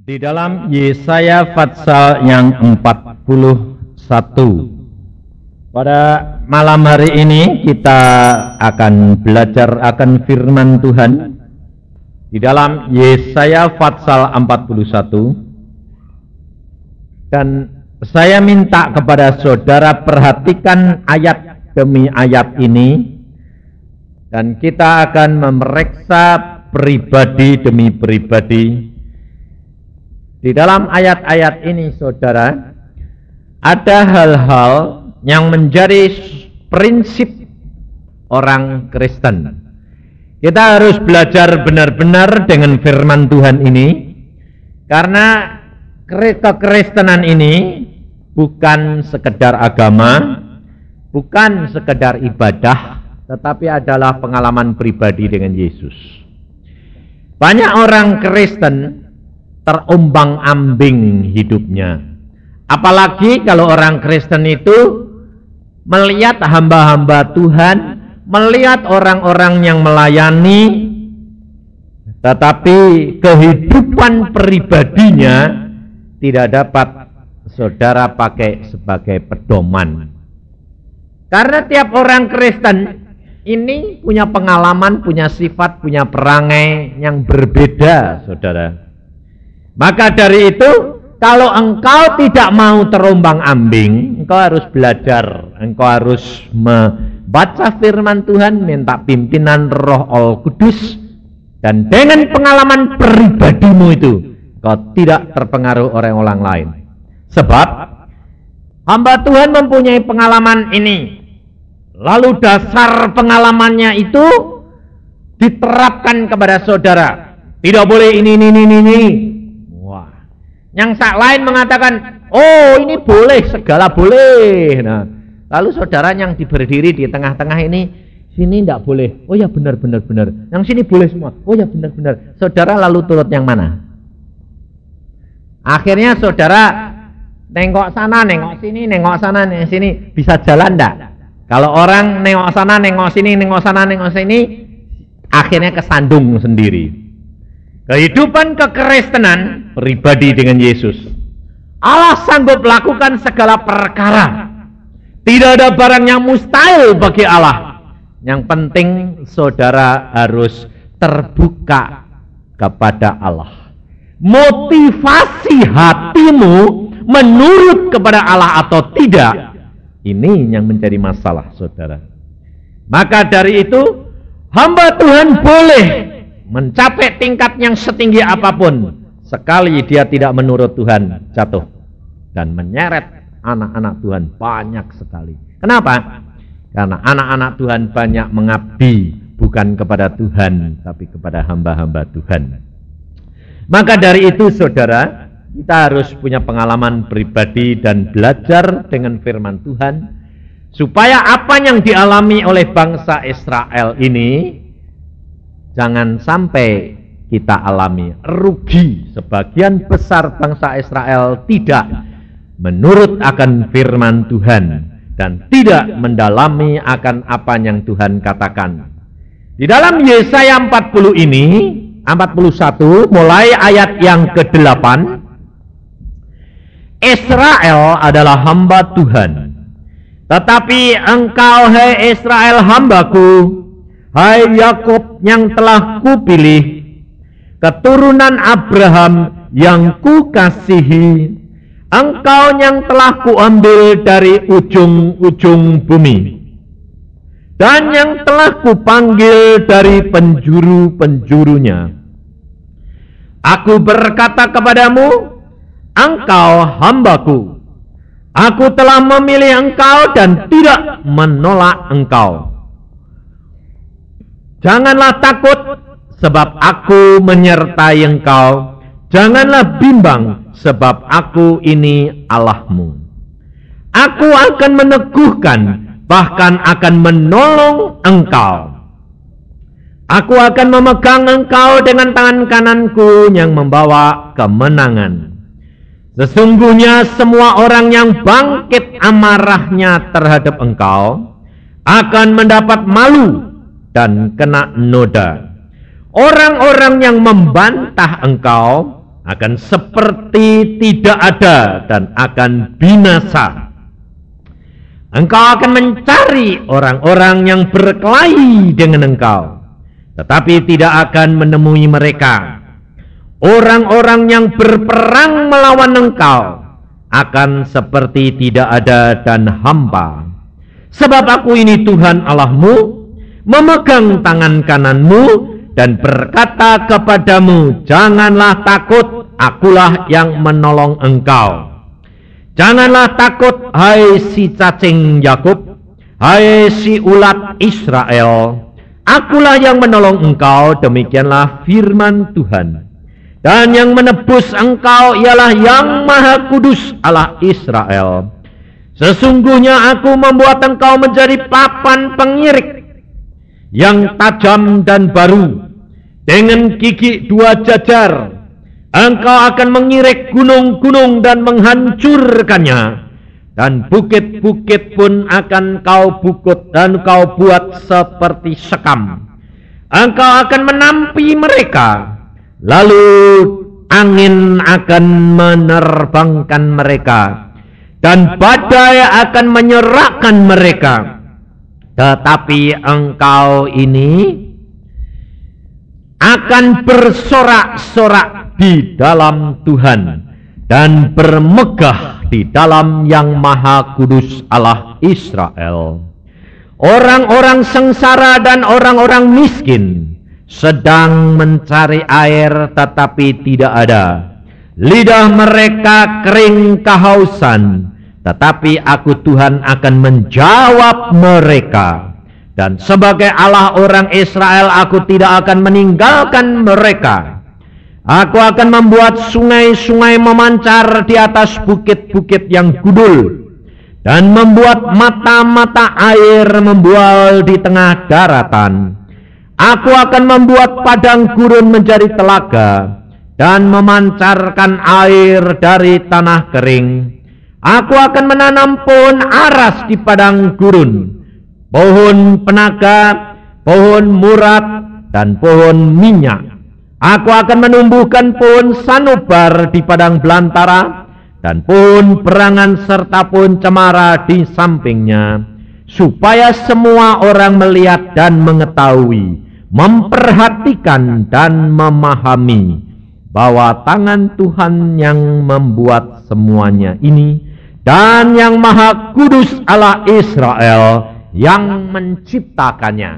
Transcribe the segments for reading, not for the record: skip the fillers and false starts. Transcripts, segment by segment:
Di dalam Yesaya pasal yang 41. Pada malam hari ini kita akan belajar akan firman Tuhan di dalam Yesaya pasal 41. Dan saya minta kepada saudara perhatikan ayat demi ayat ini, dan kita akan memeriksa pribadi demi pribadi. Di dalam ayat-ayat ini, saudara, ada hal-hal yang menjadi prinsip orang Kristen. Kita harus belajar benar-benar dengan firman Tuhan ini, karena kekristenan ini bukan sekedar agama, bukan sekedar ibadah, tetapi adalah pengalaman pribadi dengan Yesus. Banyak orang Kristen terombang-ambing hidupnya. Apalagi kalau orang Kristen itu melihat hamba-hamba Tuhan, melihat orang-orang yang melayani, tetapi kehidupan pribadinya tidak dapat saudara pakai sebagai pedoman. Karena tiap orang Kristen ini punya pengalaman, punya sifat, punya perangai yang berbeda, saudara. Maka dari itu, kalau engkau tidak mau terombang-ambing, engkau harus belajar, engkau harus membaca firman Tuhan, minta pimpinan Roh Al-Kudus, dan dengan pengalaman pribadimu itu, engkau tidak terpengaruh oleh orang lain. Sebab hamba Tuhan mempunyai pengalaman ini, lalu dasar pengalamannya itu diterapkan kepada saudara. Tidak boleh ini. Yang sak lain mengatakan, oh ini boleh, segala boleh. Nah, lalu saudara yang berdiri di tengah-tengah ini, sini tidak boleh. Oh ya benar. Yang sini boleh semua. Oh ya benar. Saudara lalu turut yang mana? Akhirnya saudara nengok sana, nengok sini, nengok sana, nengok sini. Bisa jalan tidak? Kalau orang nengok sana, nengok sini, nengok sana, nengok sini, akhirnya kesandung sendiri. Kehidupan kekristenan pribadi dengan Yesus, Allah sanggup lakukan segala perkara. Tidak ada barang yang mustahil bagi Allah. Yang penting saudara harus terbuka kepada Allah. Motivasi hatimu menurut kepada Allah atau tidak, ini yang menjadi masalah, saudara. Maka dari itu, hamba Tuhan boleh mencapai tingkat yang setinggi apapun, sekali dia tidak menurut Tuhan, jatuh dan menyeret anak-anak Tuhan banyak sekali. Kenapa? Karena anak-anak Tuhan banyak mengabdi bukan kepada Tuhan, tapi kepada hamba-hamba Tuhan. Maka dari itu, saudara, kita harus punya pengalaman pribadi dan belajar dengan firman Tuhan, supaya apa yang dialami oleh bangsa Israel ini jangan sampai kita alami rugi. Sebagian besar bangsa Israel tidak menurut akan firman Tuhan dan tidak mendalami akan apa yang Tuhan katakan. Di dalam Yesaya 40 ini, 41 mulai ayat yang ke-8, Israel adalah hamba Tuhan. Tetapi engkau, hai Israel, hambaku, hai Yakub yang telah kupilih, keturunan Abraham yang kukasihi, engkau yang telah kuambil dari ujung-ujung bumi, dan yang telah kupanggil dari penjuru-penjurunya. Aku berkata kepadamu, engkau hambaku. Aku telah memilih engkau dan tidak menolak engkau. Janganlah takut, sebab aku menyertai engkau. Janganlah bimbang, sebab aku ini Allahmu. Aku akan meneguhkan, bahkan akan menolong engkau. Aku akan memegang engkau dengan tangan kananku yang membawa kemenangan. Sesungguhnya semua orang yang bangkit amarahnya terhadap engkau akan mendapat malu dan kena noda. Orang-orang yang membantah engkau akan seperti tidak ada dan akan binasa. Engkau akan mencari orang-orang yang berkelahi dengan engkau, tetapi tidak akan menemui mereka. Orang-orang yang berperang melawan engkau akan seperti tidak ada dan hampa. Sebab aku ini Tuhan Allahmu, memegang tangan kananmu dan berkata kepadamu, janganlah takut, akulah yang menolong engkau. Janganlah takut, hai si cacing Yakub, hai si ulat Israel. Akulah yang menolong engkau, demikianlah firman Tuhan. Dan yang menebus engkau ialah yang Maha Kudus Allah Israel. Sesungguhnya aku membuat engkau menjadi papan pengirik yang tajam dan baru, dengan gigi 2 jajar. Engkau akan mengirik gunung-gunung dan menghancurkannya, dan bukit-bukit pun akan kau bukut dan kau buat seperti sekam. Engkau akan menampi mereka, lalu angin akan menerbangkan mereka, dan badai akan menyerahkan mereka. Tetapi engkau ini akan bersorak-sorak di dalam Tuhan dan bermegah di dalam yang Maha Kudus Allah Israel. Orang-orang sengsara dan orang-orang miskin sedang mencari air tetapi tidak ada. Lidah mereka kering kehausan, tetapi aku Tuhan akan menjawab mereka. Dan sebagai Allah orang Israel, aku tidak akan meninggalkan mereka. Aku akan membuat sungai-sungai memancar di atas bukit-bukit yang gundul, dan membuat mata-mata air membual di tengah daratan. Aku akan membuat padang gurun menjadi telaga, dan memancarkan air dari tanah kering. Aku akan menanam pohon aras di padang gurun, pohon penaga, pohon murat, dan pohon minyak. Aku akan menumbuhkan pohon sanubar di padang belantara, dan pohon berangan serta pohon cemara di sampingnya, supaya semua orang melihat dan mengetahui, memperhatikan dan memahami bahwa tangan Tuhan yang membuat semuanya ini, dan yang Maha Kudus Allah Israel yang menciptakannya.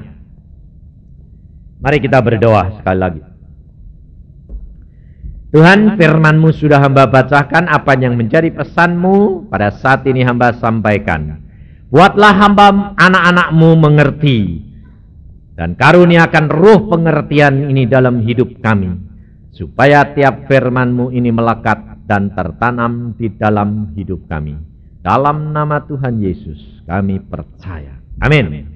Mari kita berdoa sekali lagi. Tuhan, firman-Mu sudah hamba bacakan, apa yang menjadi pesan-Mu pada saat ini hamba sampaikan. Buatlah hamba anak-anak-Mu mengerti, dan karuniakan roh pengertian ini dalam hidup kami, supaya tiap firman-Mu ini melekat dan tertanam di dalam hidup kami. Dalam nama Tuhan Yesus kami percaya. Amin.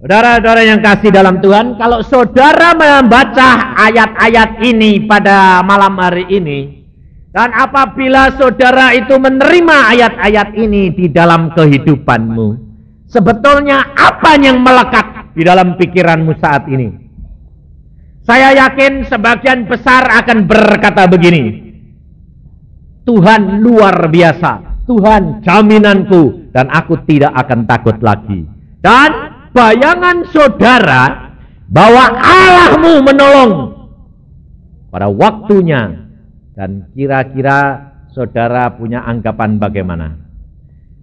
Saudara-saudara yang kasih dalam Tuhan, kalau saudara membaca ayat-ayat ini pada malam hari ini, dan apabila saudara itu menerima ayat-ayat ini di dalam kehidupanmu, sebetulnya apa yang melekat di dalam pikiranmu saat ini? Saya yakin sebagian besar akan berkata begini, Tuhan luar biasa, Tuhan jaminanku, dan aku tidak akan takut lagi. Dan bayangan saudara bahwa Allahmu menolong pada waktunya, dan kira-kira saudara punya anggapan bagaimana?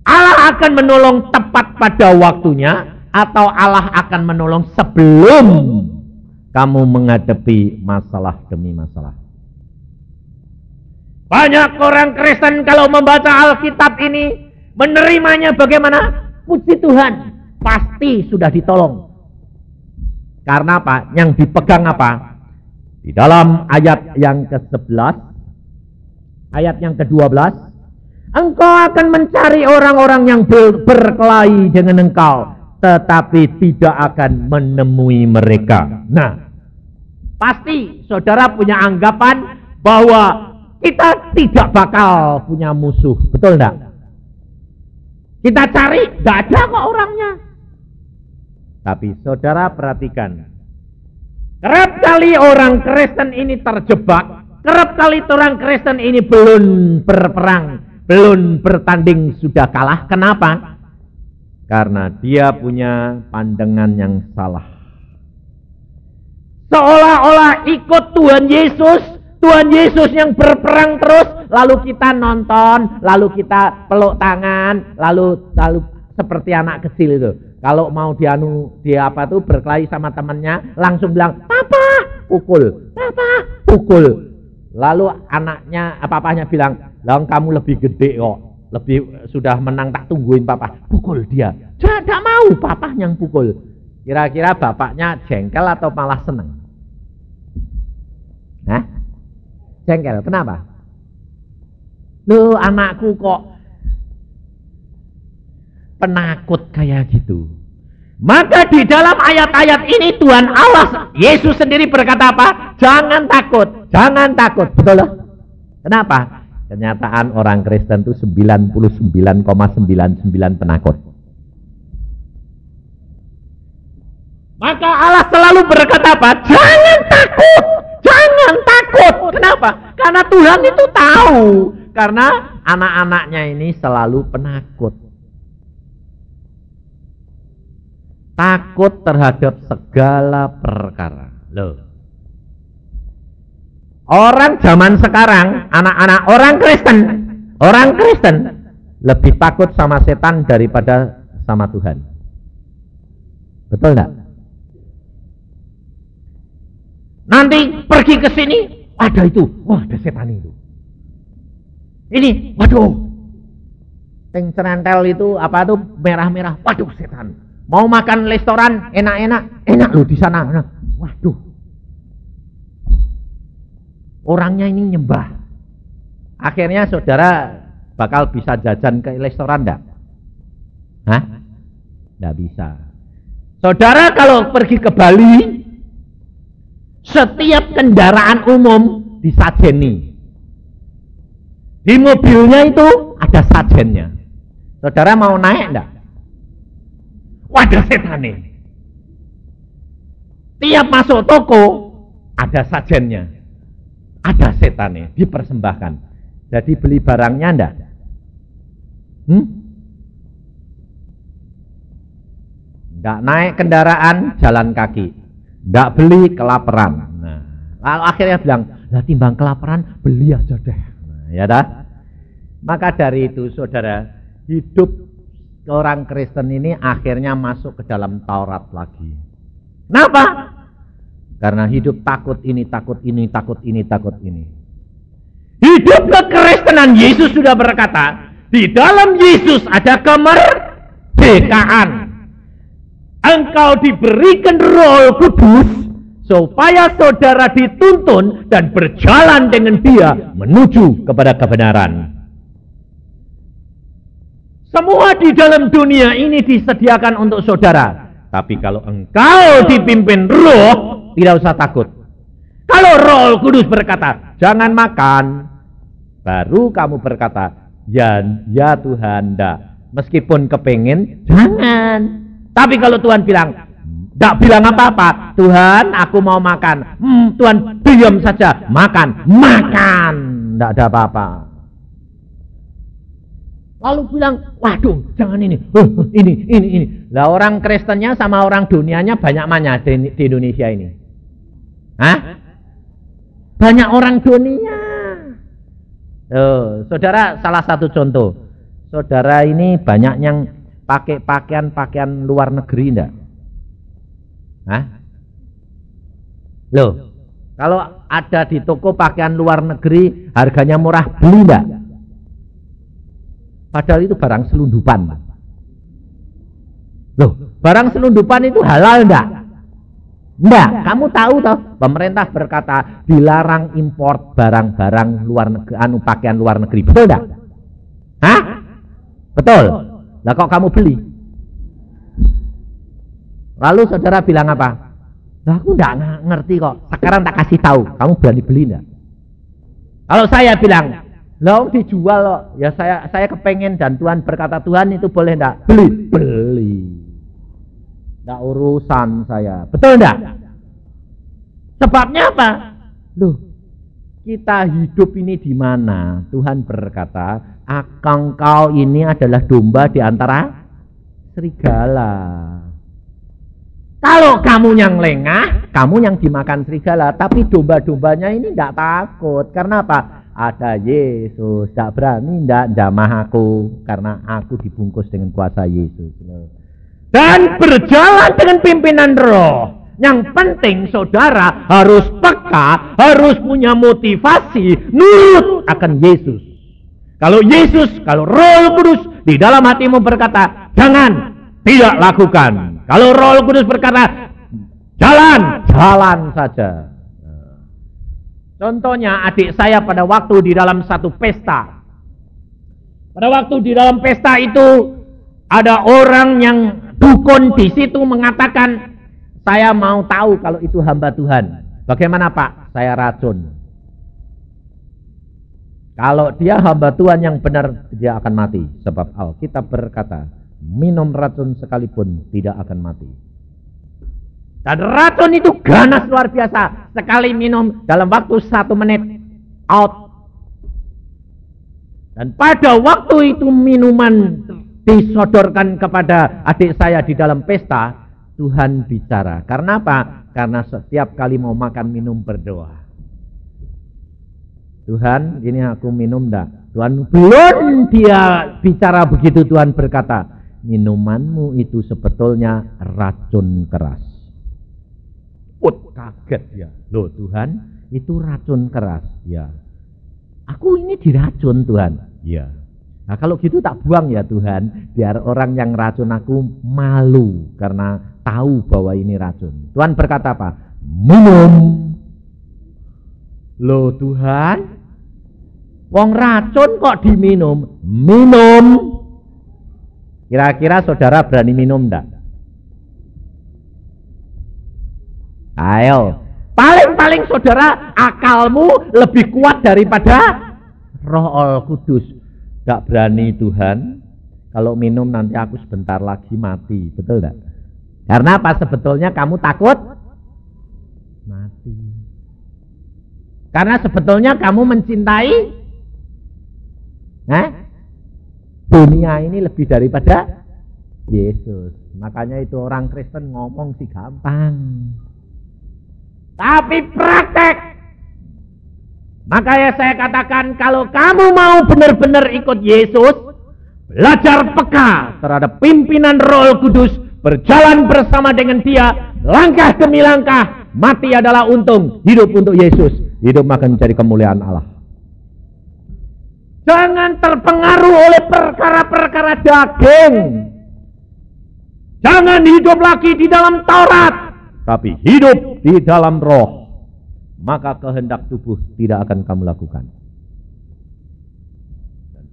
Allah akan menolong tepat pada waktunya, atau Allah akan menolong sebelum kamu menghadapi masalah demi masalah? Banyak orang Kristen kalau membaca Alkitab ini menerimanya bagaimana? Puji Tuhan, pasti sudah ditolong. Karena apa? Yang dipegang apa? Di dalam ayat yang ke-11, ayat yang ke-12, engkau akan mencari orang-orang yang berkelahi dengan engkau, tetapi tidak akan menemui mereka. Nah, pasti saudara punya anggapan bahwa kita tidak bakal punya musuh, betul enggak? Kita cari, enggak ada kok orangnya. Tapi saudara perhatikan, kerap kali orang Kristen ini terjebak Kerap kali orang Kristen ini belum berperang, belum bertanding, sudah kalah. Kenapa? Karena dia punya pandangan yang salah. Seolah-olah ikut Tuhan Yesus yang berperang terus, lalu kita nonton, lalu kita peluk tangan, lalu seperti anak kecil itu. Kalau mau dia berkelahi sama temannya, langsung bilang, "Papa, pukul. Papa, pukul." Lalu papanya bilang, "Lah kamu lebih gede kok. Lebih sudah menang, tak tungguin papa. Pukul dia." Tidak mau papa yang pukul. Kira-kira bapaknya jengkel atau malah senang? Hah? Jengkel. Kenapa? Loh, anakku kok penakut kayak gitu. Maka di dalam ayat-ayat ini Tuhan Allah, Yesus sendiri berkata apa? Jangan takut, jangan takut. Betul loh? Kenapa? Kenyataan orang Kristen itu 99,99 penakut. Maka Allah selalu berkata apa? Jangan takut, jangan takut. Kenapa? Karena Tuhan itu tahu. Karena anak-anaknya ini selalu penakut. Takut terhadap segala perkara. Loh. Orang zaman sekarang, anak-anak orang Kristen lebih takut sama setan daripada sama Tuhan. Betul enggak? Nanti pergi ke sini, ada itu, wah ada setan itu. Ini, waduh, yang cerentel itu apa tuh merah-merah, waduh setan. Mau makan restoran enak loh di sana. Waduh, orangnya ini nyembah. Akhirnya saudara bakal bisa jajan ke restoran enggak? Hah? Enggak bisa. Saudara kalau pergi ke Bali, setiap kendaraan umum disajeni. Di mobilnya itu ada sajennya. Saudara mau naik enggak? Wadah setan ini. Tiap masuk toko ada sajennya. Ada setan ini dipersembahkan. Jadi beli barangnya enggak? Enggak naik kendaraan, jalan kaki. Enggak beli, kelaparan. Nah, lalu akhirnya bilang, "Lah timbang kelaparan, beli aja deh." Nah, ya dah. Maka dari itu saudara, hidup orang Kristen ini akhirnya masuk ke dalam Taurat lagi. Kenapa? Karena hidup takut ini, takut ini, takut ini, takut ini. Hidup kekristenan, Yesus sudah berkata, di dalam Yesus ada kemerdekaan. Engkau diberikan Roh Kudus supaya saudara dituntun dan berjalan dengan Dia menuju kepada kebenaran. Semua di dalam dunia ini disediakan untuk saudara. Tapi kalau engkau dipimpin Roh, tidak usah takut. Kalau Roh Kudus berkata, jangan makan, baru kamu berkata, ya Tuhan, enggak. Meskipun kepingin, jangan. Tapi kalau Tuhan bilang, enggak bilang apa-apa, Tuhan aku mau makan. Tuhan diam saja, makan, enggak ada apa-apa. Lalu bilang, waduh, jangan ini. Lah orang Kristennya sama orang dunianya banyak mana di Indonesia ini? Hah? Banyak orang dunia. Saudara, salah satu contoh. Saudara ini banyak yang pakai pakaian luar negeri enggak? Hah? Loh, kalau ada di toko pakaian luar negeri harganya murah, beli enggak? Padahal itu barang selundupan. Loh, barang selundupan itu halal enggak? Enggak, kamu tahu toh, pemerintah berkata dilarang impor barang-barang luar negeri, pakaian luar negeri. Betul enggak? Hah? Betul. Lah kok kamu beli? Lalu saudara bilang apa? Lah aku enggak ngerti kok. Sekarang tak kasih tahu, kamu berani beli enggak? Kalau saya bilang, "Loh dijual loh." Ya saya kepengen dan Tuhan berkata, "Tuhan itu boleh enggak?" Beli. Enggak urusan saya. Betul enggak? Sebabnya apa? Loh, kita hidup ini di mana? Tuhan berkata, engkau ini adalah domba di antara serigala. Kalau kamu yang lengah, kamu yang dimakan serigala. Tapi domba-dombanya ini tidak takut. Karena apa? Ada Yesus. Tidak berani tidak jamah aku. Karena aku dibungkus dengan kuasa Yesus. Dan berjalan dengan pimpinan roh. Yang penting saudara harus peka, harus punya motivasi nurut akan Yesus. Kalau Yesus, kalau Roh Kudus di dalam hatimu berkata, jangan, tidak lakukan. Kalau Roh Kudus berkata, jalan, jalan saja. Contohnya adik saya pada waktu di dalam satu pesta. Pada waktu di dalam pesta itu ada orang yang dukun di situ mengatakan, saya mau tahu kalau itu hamba Tuhan. Bagaimana Pak? Saya racun. Kalau dia hamba Tuhan yang benar, dia akan mati. Sebab Alkitab berkata, minum racun sekalipun tidak akan mati. Dan racun itu ganas luar biasa. Sekali minum dalam waktu 1 menit, out. Dan pada waktu itu minuman disodorkan kepada adik saya di dalam pesta, Tuhan bicara. Karena apa? Karena setiap kali mau makan minum berdoa. Tuhan, ini aku minum enggak? Tuhan belum dia bicara begitu, Tuhan berkata, minumanmu itu sebetulnya racun keras. Kaget ya. Loh Tuhan, itu racun keras. Ya. Aku ini diracun Tuhan. Ya. Nah kalau gitu tak buang ya Tuhan, biar orang yang racun aku malu karena tahu bahwa ini racun. Tuhan berkata apa? Minum. Loh Tuhan, wong racun kok diminum? Minum. Kira-kira saudara berani minum enggak? Ayo. Paling-paling saudara akalmu lebih kuat daripada Roh Kudus. Gak berani Tuhan, kalau minum nanti aku sebentar lagi mati, betul gak? Karena apa? Sebetulnya kamu takut mati. Karena sebetulnya kamu mencintai dunia ini lebih daripada Yesus. Makanya itu orang Kristen ngomong sih gampang, tapi praktek. Makanya saya katakan, kalau kamu mau benar-benar ikut Yesus, belajar peka terhadap pimpinan Roh Kudus, berjalan bersama dengan Dia, langkah demi langkah, mati adalah untung, hidup untuk Yesus, hidup akan menjadi kemuliaan Allah. Jangan terpengaruh oleh perkara-perkara daging. Jangan hidup lagi di dalam Taurat, tapi hidup di dalam Roh. Maka kehendak tubuh tidak akan kamu lakukan.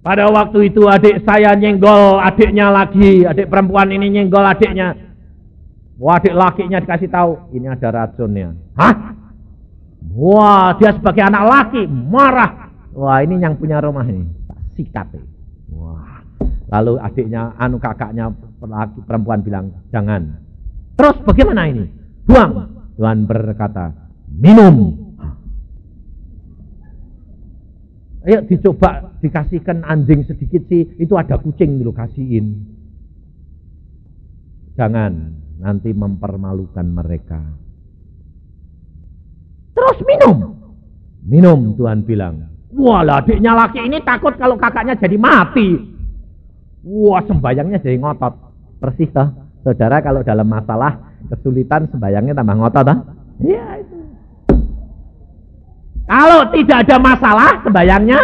Pada waktu itu adik saya nyenggol adiknya lagi, adik perempuan ini nyenggol adiknya. Adik lakinya dikasih tahu, ini ada racunnya. Hah? Wah, dia sebagai anak laki marah. Wah, ini yang punya rumah ini, tak sikat. Wah. Lalu adiknya, kakaknya perempuan bilang, jangan. Terus bagaimana ini? Buang. Tuhan berkata, minum. Ayo dicoba dikasihkan anjing sedikit sih, itu ada kucing dulu kasihin. Jangan, nanti mempermalukan mereka. Terus minum. Minum, Tuhan bilang. Wah, adiknya laki ini takut kalau kakaknya jadi mati. Wah, sembayangnya jadi ngotot. Persis toh, saudara kalau dalam masalah kesulitan sembayangnya tambah ngotot toh? Iya itu. Kalau tidak ada masalah, sembayangnya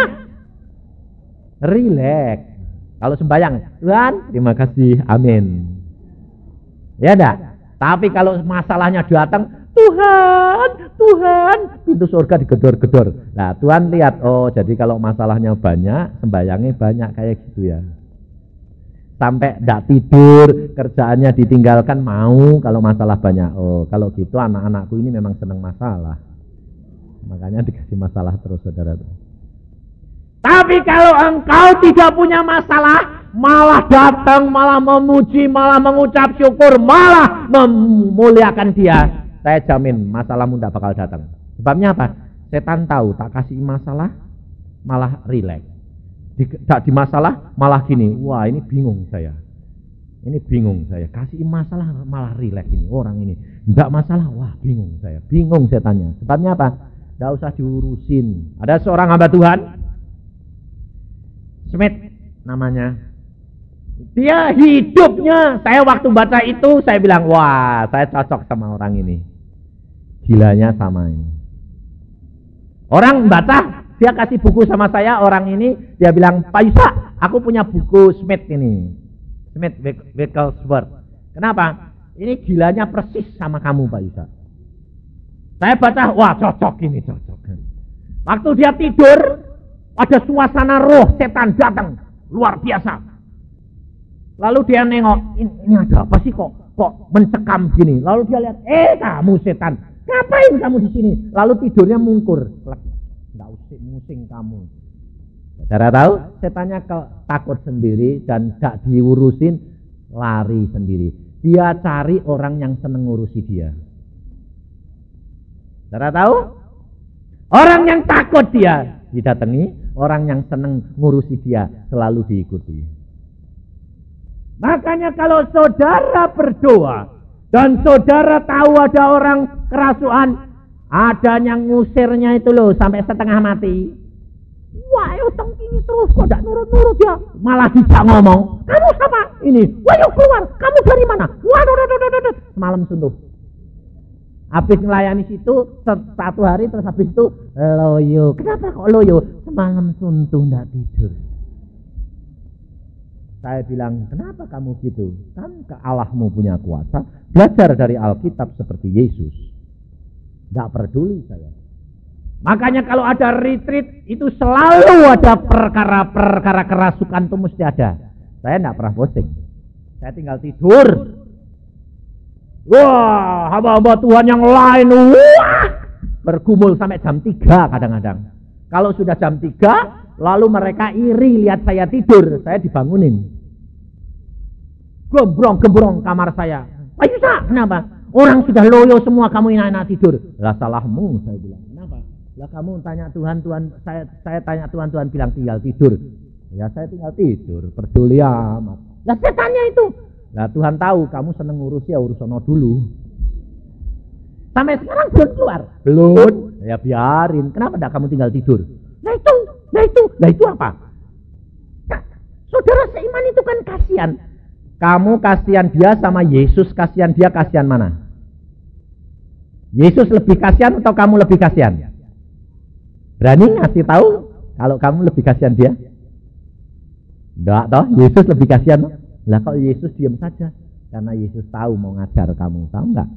rileks. Kalau sembayang, Tuhan, terima kasih, amin. Ya enggak? Tapi kalau masalahnya datang, Tuhan, pintu surga digedor-gedor. Nah, Tuhan lihat, oh jadi kalau masalahnya banyak, sembayangnya banyak kayak gitu ya. Sampai enggak tidur, kerjaannya ditinggalkan, mau kalau masalah banyak. Oh, kalau gitu anak-anakku ini memang senang masalah. Makanya dikasih masalah terus saudara. Tapi kalau engkau tidak punya masalah, malah datang, malah memuji, malah mengucap syukur, malah memuliakan Dia, saya jamin masalahmu tidak bakal datang. Sebabnya apa? Setan tahu tak kasih masalah malah rileks. Tak di masalah malah gini, wah ini bingung saya. Ini bingung saya. Kasih masalah malah rileks ini orang ini. Enggak masalah, wah bingung saya. Bingung setannya. Sebabnya apa? Enggak usah diurusin. Ada seorang hamba Tuhan, Smith namanya. Dia hidupnya, saya waktu baca itu saya bilang, wah saya cocok sama orang ini. Gilanya sama ini. Orang baca, dia kasih buku sama saya, orang ini, dia bilang, Pak Yusa, aku punya buku Smith ini. Smith Wigglesworth. Kenapa? Ini gilanya persis sama kamu Pak Yusa. Saya baca, wah cocok ini, cocok. Waktu dia tidur, ada suasana roh setan datang, luar biasa. Lalu dia nengok, ini ada apa sih kok mencekam gini. Lalu dia lihat, kamu setan, ngapain kamu di sini? Lalu tidurnya mungkur. Enggak usah musing kamu. Saudara tahu, setannya takut sendiri dan gak diurusin, lari sendiri. Dia cari orang yang seneng ngurusi dia. Saudara tahu? Orang yang takut dia didatangi, orang yang seneng ngurusi dia selalu diikuti. Makanya kalau saudara berdoa dan saudara tahu ada orang kerasukan, ada yang ngusirnya itu loh sampai setengah mati. Wah, utang ini terus kok tidak nurut-nurut ya. Malah dijak ngomong, kamu siapa? Ini, wah yuk keluar, kamu dari mana? Waduh, semalam suntuh. Habis melayani situ, satu hari terus habis itu loyo. Kenapa kok loyo? Semalam suntuh tidak tidur. Saya bilang, kenapa kamu gitu? Kan ke Allahmu punya kuasa. Belajar dari Alkitab seperti Yesus. Tidak peduli saya. Makanya kalau ada retreat, itu selalu ada perkara-perkara kerasukan itu mesti ada. Saya tidak pernah posting. Saya tinggal tidur. Wah, hamba-hamba Tuhan yang lain, wah, bergumul sampai jam 3 kadang-kadang. Kalau sudah jam 3, lalu mereka iri lihat saya tidur, saya dibangunin. Gembrong kamar saya. Pak Yusa, kenapa? Orang sudah loyo semua, kamu enak-enak tidur. Lah salahmu, saya bilang. Kenapa? Lah kamu tanya Tuhan, saya tanya Tuhan bilang tinggal tidur. Ya saya tinggal tidur, peduli amat. Lah setannya itu. Lah Tuhan tahu kamu seneng ngurus ya urusono dulu. Sampai sekarang belum keluar. Belum. Ya biarin. Kenapa enggak kamu tinggal tidur? Nah itu apa? Nah, saudara seiman itu kan kasihan. Kamu kasihan dia sama Yesus kasihan dia, kasihan mana? Yesus lebih kasihan atau kamu lebih kasihan? Berani ngasih tahu kalau kamu lebih kasihan dia? Enggak toh, Yesus lebih kasihan. Lah kok Yesus diam saja? Karena Yesus tahu mau ngajar kamu, tahu enggak?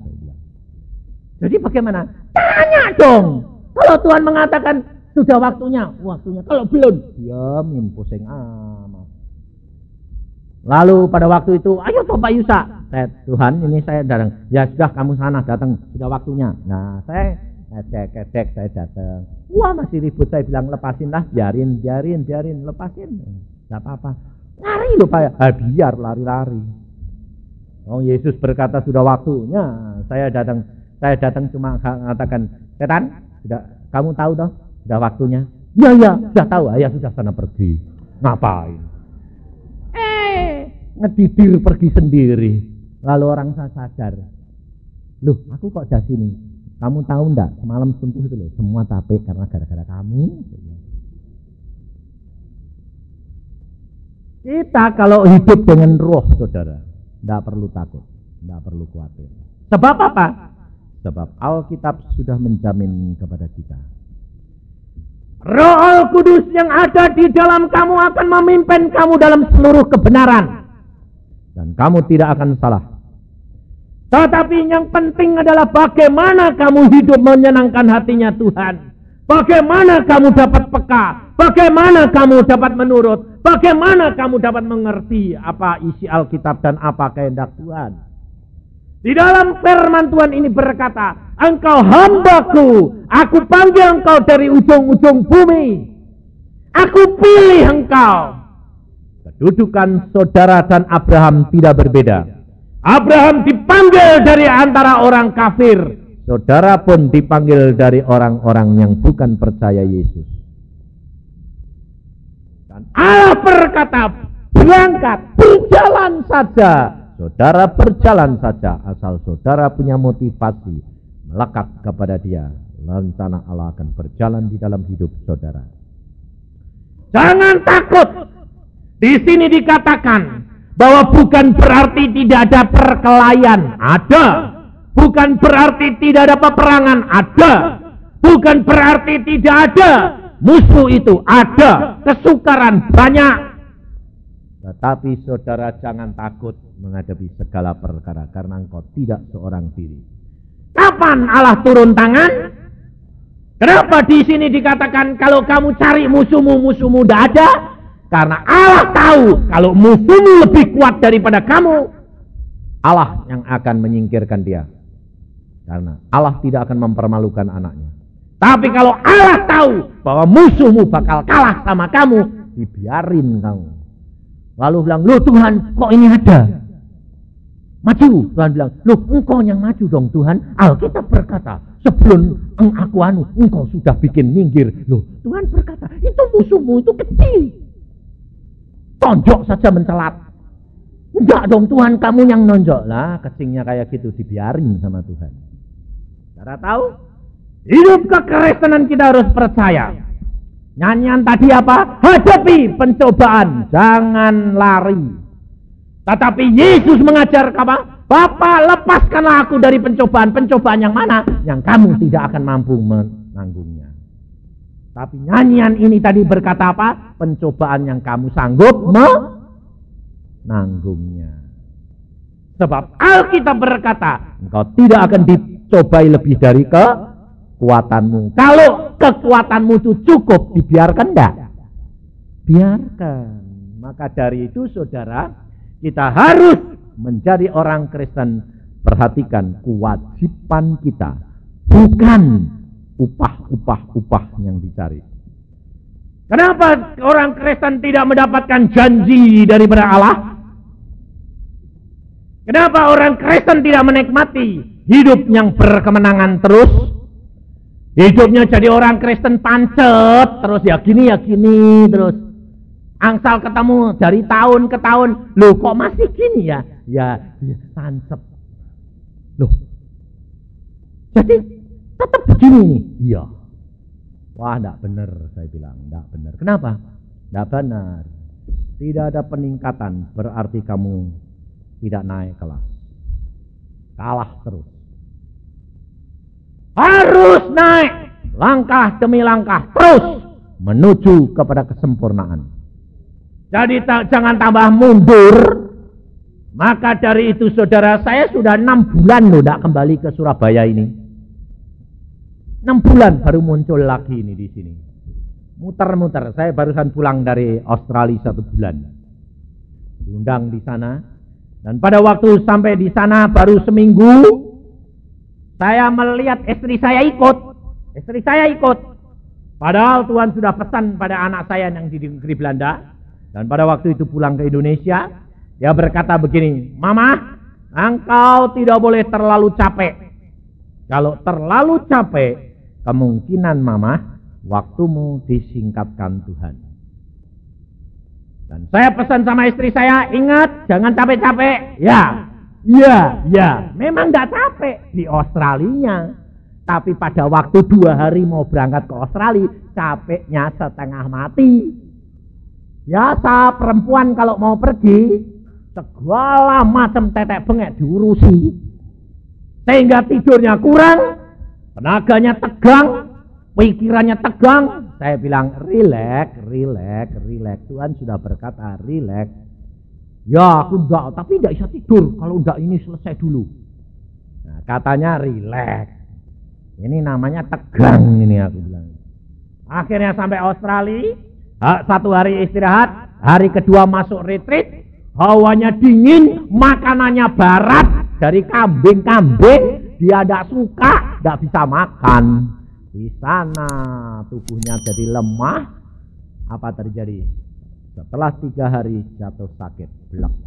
Jadi bagaimana? Tanya dong. Kalau Tuhan mengatakan sudah waktunya. Kalau belum, diamin, pusing amat. Lalu pada waktu itu, ayo Pak Yusa. Tuhan ini saya datang. Ya sudah kamu sana datang, sudah waktunya. Nah saya cek saya datang. Wah masih ribut, saya bilang lepasinlah, biarin, lepasin. Enggak apa-apa. Lari loh Pak. Biar lari-lari. Oh Yesus berkata sudah waktunya. Saya datang cuma mengatakan, setan, sudah kamu tahu toh, sudah waktunya. Ya, sudah tahu. Ya sudah sana pergi. Ngapain? Ngedidir pergi sendiri. Lalu orang sadar. Loh, aku kok di sini? Kamu tahu enggak? Semalam suntuh itu loh, semua capek karena gara-gara kamu. Kita kalau hidup dengan roh, saudara, enggak perlu takut, enggak perlu khawatir. Sebab apa? Sebab Alkitab sudah menjamin kepada kita. Roh Kudus yang ada di dalam kamu akan memimpin kamu dalam seluruh kebenaran. Dan kamu tidak akan salah. Tetapi yang penting adalah bagaimana kamu hidup menyenangkan hatinya Tuhan. Bagaimana kamu dapat peka. Bagaimana kamu dapat menurut. Bagaimana kamu dapat mengerti apa isi Alkitab dan apa kehendak Tuhan. Di dalam firman Tuhan ini berkata, engkau hambaku, aku panggil engkau dari ujung-ujung bumi. Aku pilih engkau. Kedudukan saudara dan Abraham tidak berbeda. Abraham dipanggil dari antara orang kafir. saudara pun dipanggil dari orang-orang yang bukan percaya Yesus. Dan Allah berkata, berangkat, berjalan saja. Saudara berjalan saja, asal saudara punya motivasi melekat kepada Dia. Rencana Allah akan berjalan di dalam hidup saudara. Jangan takut. Di sini dikatakan bahwa bukan berarti tidak ada perkelahian, ada. Bukan berarti tidak ada peperangan, ada. Bukan berarti tidak ada musuh itu, ada. Kesukaran banyak. Tetapi saudara jangan takut menghadapi segala perkara, karena engkau tidak seorang diri. Kapan Allah turun tangan? Kenapa di sini dikatakan kalau kamu cari musuhmu tidak ada? Karena Allah tahu kalau musuhmu lebih kuat daripada kamu, Allah yang akan menyingkirkan dia. Karena Allah tidak akan mempermalukan anaknya. Tapi kalau Allah tahu bahwa musuhmu bakal kalah sama kamu, dibiarin kamu. Lalu bilang, loh Tuhan, kok ini ada? Maju. Tuhan bilang, loh engkau yang maju dong Tuhan. Alkitab berkata, sebelum aku engkau sudah bikin minggir. Loh Tuhan berkata, itu musuhmu itu kecil. Tonjok saja mencelat. Enggak dong Tuhan, kamu yang nonjok. Lah kecilnya kayak gitu dibiarin sama Tuhan. Saudara tahu? Hidup kekristenan kita harus percaya. Nyanyian tadi apa? Hadapi pencobaan, jangan lari. Tetapi Yesus mengajar apa? Bapa, lepaskanlah aku dari pencobaan. Pencobaan yang mana? Yang kamu tidak akan mampu menanggungnya. Tapi nyanyian ini tadi berkata apa? Pencobaan yang kamu sanggup menanggungnya. Sebab Alkitab berkata, engkau tidak akan dicobai lebih dari kekuatanmu. Kalau kekuatanmu itu cukup, dibiarkan enggak? Biarkan. Maka dari itu saudara, kita harus menjadi orang Kristen. Perhatikan kewajiban kita, bukan upah yang dicari. Kenapa orang Kristen tidak mendapatkan janji daripada Allah? Kenapa orang Kristen tidak menikmati hidup yang berkemenangan terus? Hidupnya jadi orang Kristen pancet terus, ya gini terus. Angsal ketemu dari tahun ke tahun, loh kok masih gini ya? Ya pancet. Loh. Jadi tetap begini nih. Iya. Wah, enggak benar, saya bilang, enggak benar. Kenapa? Enggak benar. Tidak ada peningkatan, berarti kamu tidak naik kelas. Kalah terus. Harus naik langkah demi langkah terus menuju kepada kesempurnaan. Jadi jangan tambah mundur. Maka dari itu saudara, saya sudah 6 bulan loh tidak kembali ke Surabaya ini. 6 bulan baru muncul lagi ini di sini. Muter-muter. Saya barusan pulang dari Australia 1 bulan. Diundang di sana. Dan pada waktu sampai di sana baru seminggu, saya melihat istri saya ikut. Istri saya ikut. Padahal Tuhan sudah pesan pada anak saya yang di negeri Belanda. Dan pada waktu itu pulang ke Indonesia, dia berkata begini, Mama, engkau tidak boleh terlalu capek. Kalau terlalu capek, kemungkinan Mama, waktumu disingkatkan Tuhan. Dan saya pesan sama istri saya, ingat, jangan capek-capek. Ya, memang tidak capek di Australia. Tapi pada waktu 2 hari mau berangkat ke Australia, capeknya setengah mati. Biasa perempuan kalau mau pergi, segala macam tetek bengek diurusi. Sehingga tidurnya kurang, tenaganya tegang, pikirannya tegang. Saya bilang, relax. Tuhan sudah berkata, relax. Ya, aku enggak, tapi enggak bisa tidur kalau enggak ini selesai dulu. Nah, katanya relax. Ini namanya tegang ini aku bilang. Akhirnya sampai Australia. 1 hari istirahat, hari kedua masuk retreat, hawanya dingin, makanannya barat dari kambing-kambing, dia tidak suka, tidak bisa makan. Di sana tubuhnya jadi lemah. Apa terjadi? Setelah 3 hari jatuh sakit, belak.